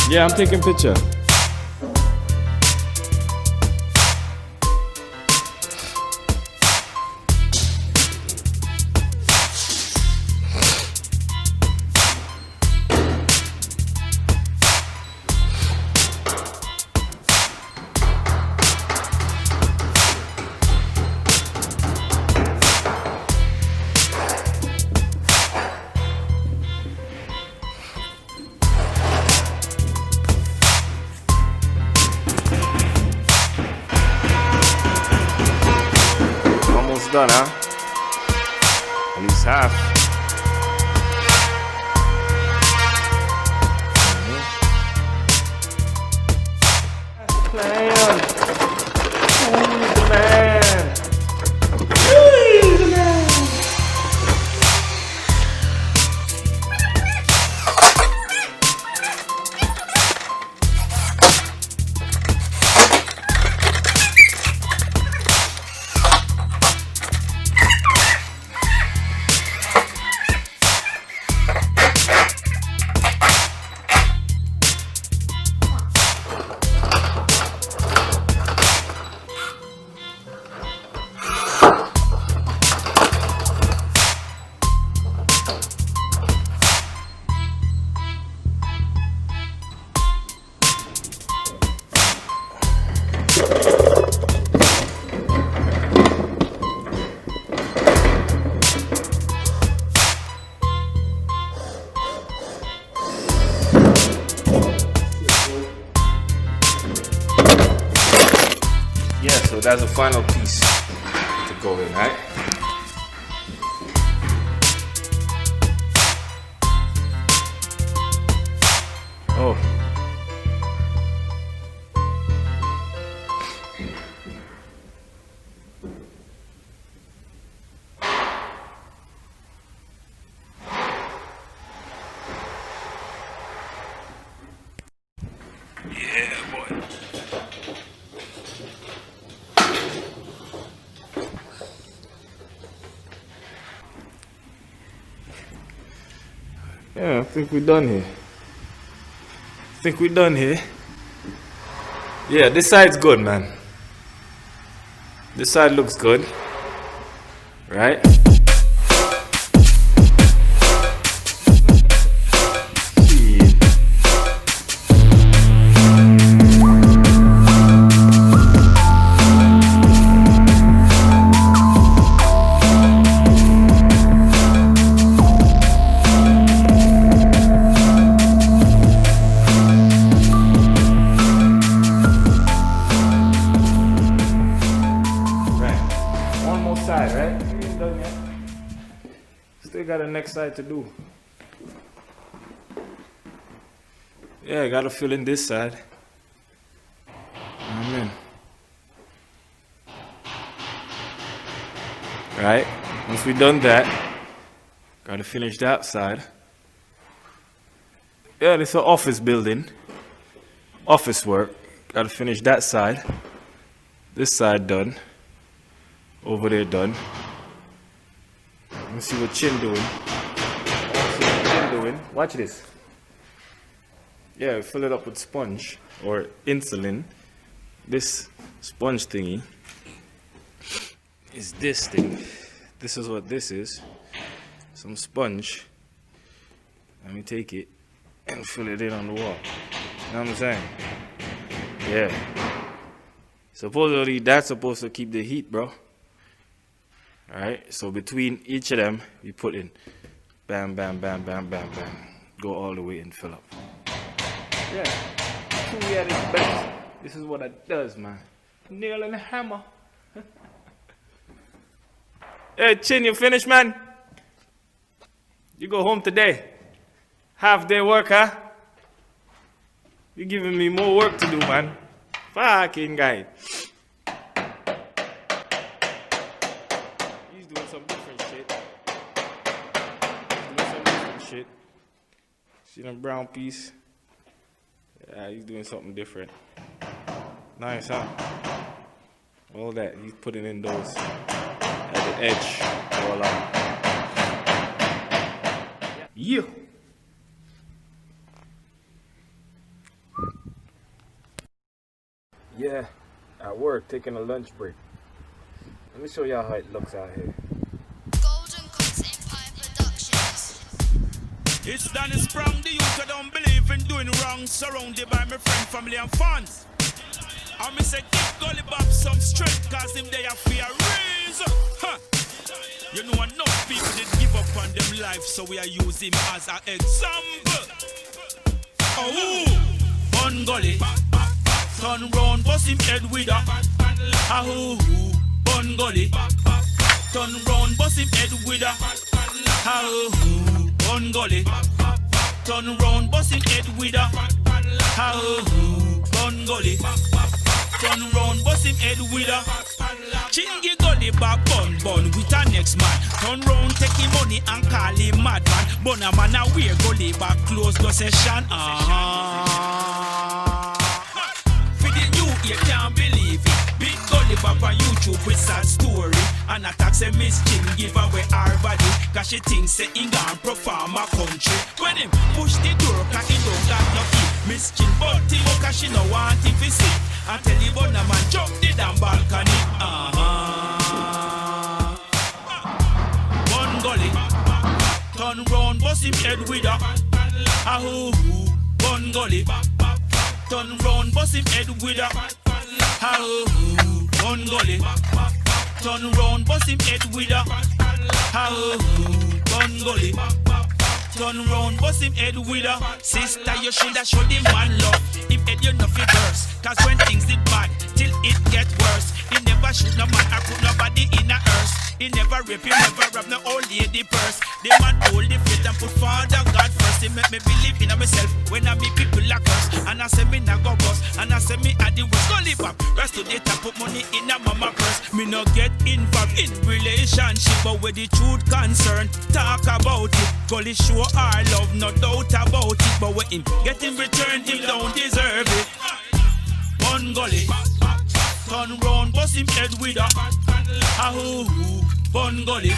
Yeah, I'm taking picture. Almost done, huh? At least half. Plan. Who's the man? Who's the man? Yeah, so that's the final piece to go in, right? Oh. Yeah, boy. Yeah, I think we're done here. Yeah, this side's good, man. This side looks good. Right? Side, right? We ain't done yet. Still got the next side to do. Yeah, gotta fill in this side. Amen. Right? Once we done that, gotta finish that side. Yeah, this is an office building. Office work. Gotta finish that side. This side done. Over there done. Let me see what Chin doing. Watch this. Yeah, fill it up with sponge or insulin. This sponge thingy is this thing. This is what this is. Some sponge. Let me take it and fill it in on the wall. You know what I'm saying? Yeah. Supposedly that's supposed to keep the heat, bro. Alright, so between each of them, we put in bam, bam, bam, bam, bam, bam. Go all the way and fill up. Yeah, two at its best. This is what it does, man. Nail and a hammer. Hey, Chin, you finished, man? You go home today. Half day work, huh? You giving me more work to do, man. Fucking guy. He's doing some different shit. See them brown piece? Yeah, he's doing something different. Nice, huh? All that, he's putting in those at the edge. Voila. Yeah. Yeah, at work, taking a lunch break. Let me show y'all how it looks out here. Golden Coast Empire Productions. It's Dennis from the youth that don't believe in doing wrong, surrounded by my friend, family and fans. I me say give Gully Bob some strength, cause him they are for a reason. Huh. You know enough people did give up on them life, so we are using him as an example. Oh, Bun Gully, turn round, bust him head with a ahoo. Bun Gully, turn round, bust him head with a ahoo. Bun Gully, turn round, bust him head with a ahoo. Bun Gully, turn round, bust him head with a Chingy Gully back bun with a next man. Turn round, take him money and call him madman. Bun a man a wear Gully back close go session. For the new you can't believe it. Big Gully back on YouTube with sad story. And attack say Miss Chin give away her body, cause she thinks say he gone perform a country. When him push the door cause he don't got no key. Miss Chin but him up cause she no want him to see. I tell you about the man jump the damn balcony. Bun Gully, turn round, bust him head with a ahoo. Bun Gully, turn round, bust him head with a ahoo. Bun Gully, turn round, bust him head with a ahoo. Bun Gully, turn round, bust him head with a sister, you shoulda show the man love. Him head you no fit burst, cause when things did bad, till it get worse. He never shoot no man, I put nobody in a hearse. He never rape, he never rob no old lady purse. The man hold the faith and put Father God first. He make me believe in myself when I meet people like us. And I say me na go bust, and I say me at the worst. Go live up, rest to date and put money in a mama purse. Me no get involved in relationship, but where the truth concern, talk about it. Gully show our love, no doubt about it. But when him get in return, him don't deserve it. Bun Gully, turn round, bust him head with a ahoo. Bun Gully,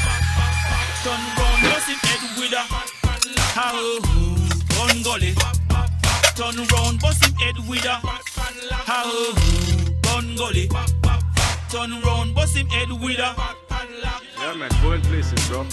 turn round, bust him head with a ahoo. Bun Gully, turn round, bust him head with a ahoo. Bun Gully, turn round, bust him head with a. Yeah, man, going places, bro.